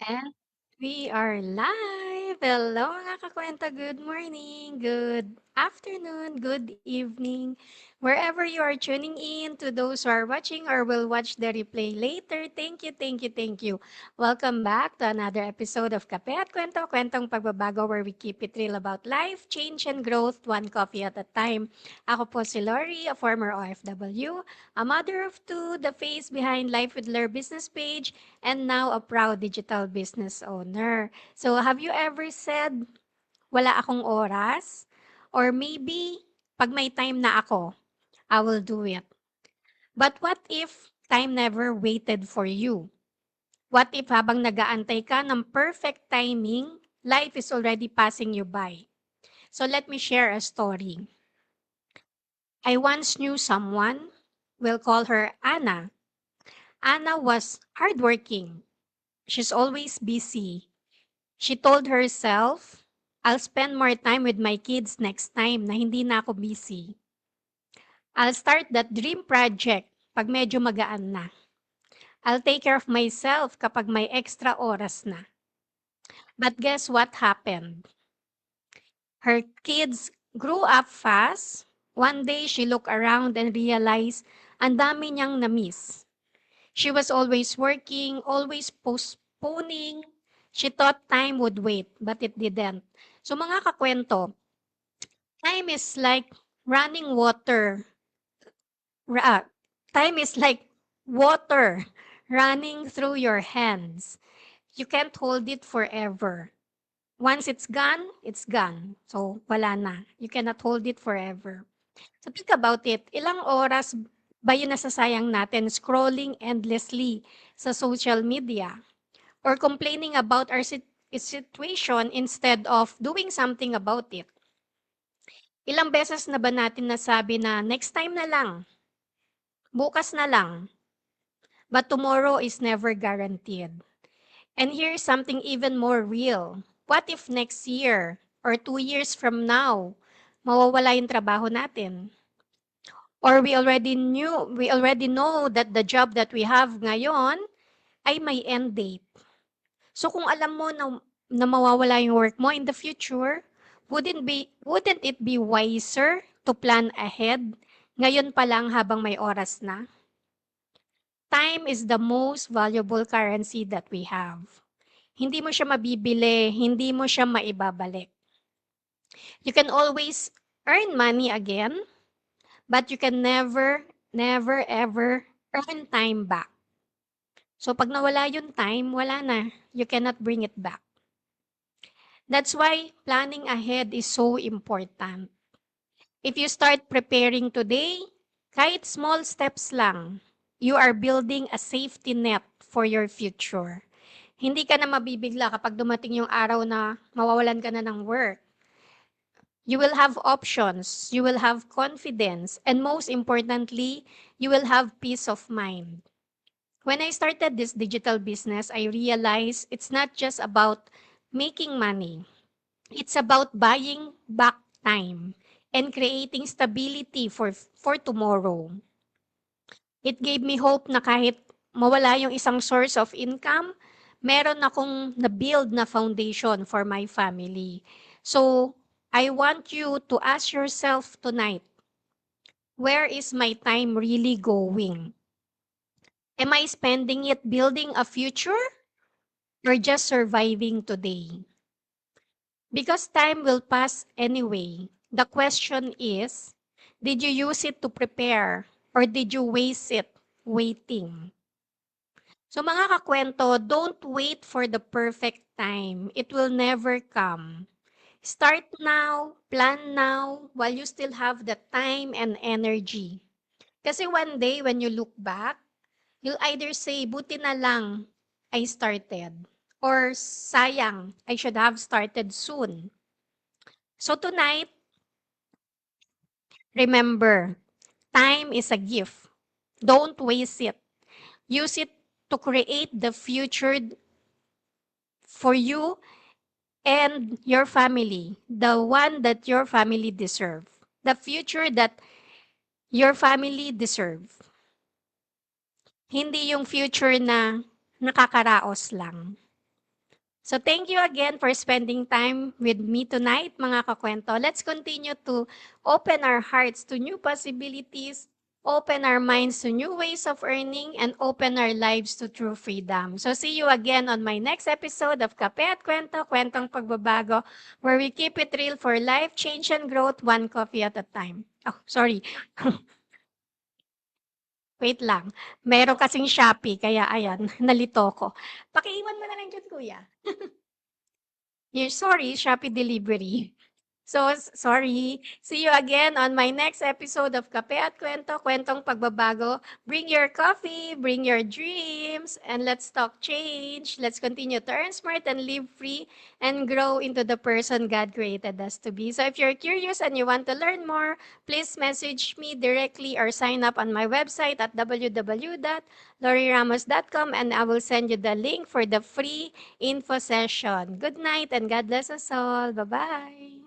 And we are live! Hello mga kakwenta, good morning, good afternoon, good evening, wherever you are tuning in. To those who are watching or will watch the replay later, thank you, thank you, thank you. Welcome back to another episode of Kape at Kwento, Kwentong Pagbabago, where we keep it real about life, change, and growth, one coffee at a time. Ako po si Lori, a former OFW, a mother of two, the face behind Life with Lur business page, and now a proud digital business owner. So, have you ever said, wala akong oras? Or maybe, pag may time na ako, I will do it. But what if time never waited for you? What if habang nagaantay ka ng perfect timing, life is already passing you by? So let me share a story. I once knew someone, we'll call her Anna. Anna was hardworking. She's always busy. She told herself, I'll spend more time with my kids next time na hindi na ako busy. I'll start that dream project pag medyo magaan na. I'll take care of myself kapag may extra oras na. But guess what happened? Her kids grew up fast. One day, she looked around and realized ang dami niyang na-miss. She was always working, always postponing. She thought time would wait, but it didn't. So mga kakwento, time is like running water. Ra- Time is like water running through your hands. You can't hold it forever. Once it's gone, it's gone. So, wala na. You cannot hold it forever. So, think about it. Ilang oras ba yung nasasayang natin scrolling endlessly sa social media? Or complaining about our situation instead of doing something about it? Ilang beses na ba natin nasabi na next time na lang, bukas na lang, but tomorrow is never guaranteed. And here's something even more real. What if next year or 2 years from now, mawawala yung trabaho natin? Or we already know that the job that we have ngayon ay may end date. So kung alam mo na mawawala yung work mo in the future, wouldn't it be wiser to plan ahead ngayon pa lang habang may oras na? Time is the most valuable currency that we have. Hindi mo siya mabibili, hindi mo siya maibabalik. You can always earn money again, but you can never, never, ever earn time back. So pag nawala yung time, wala na. You cannot bring it back. That's why planning ahead is so important. If you start preparing today, kahit small steps lang, you are building a safety net for your future. Hindi ka na mabibigla kapag dumating yung araw na mawawalan ka na ng work. You will have options, you will have confidence, and most importantly, you will have peace of mind. When I started this digital business, I realized it's not just about making money. It's about buying back time and creating stability for tomorrow. It gave me hope na kahit mawala yung isang source of income, meron akong na-build na foundation for my family. So, I want you to ask yourself tonight, where is my time really going? Am I spending it building a future or just surviving today? Because time will pass anyway. The question is, did you use it to prepare or did you waste it waiting? So mga kakwento, don't wait for the perfect time. It will never come. Start now, plan now, while you still have the time and energy. Kasi one day when you look back, you'll either say, buti na lang I started. Or sayang, I should have started soon. So tonight, remember, time is a gift. Don't waste it. Use it to create the future for you and your family, the one that your family deserve, the future that your family deserve. Hindi yung future na nakakaraos lang. So thank you again for spending time with me tonight, mga kakwento. Let's continue to open our hearts to new possibilities, open our minds to new ways of earning, and open our lives to true freedom. So see you again on my next episode of Kape at Kwento, Kwentong Pagbabago, where we keep it real for life, change, and growth, one coffee at a time. Oh, sorry. Wait lang. Meron kasing Shopee, kaya ayan, nalito ko. Pakiiwan mo na lang dyan, kuya. Sorry, Shopee delivery. So, sorry. See you again on my next episode of Kape at Kwento, Kwentong Pagbabago. Bring your coffee, bring your dreams, and let's talk change. Let's continue to earn smart and live free and grow into the person God created us to be. So if you're curious and you want to learn more, please message me directly or sign up on my website at www.loriramos.com and I will send you the link for the free info session. Good night and God bless us all. Bye-bye.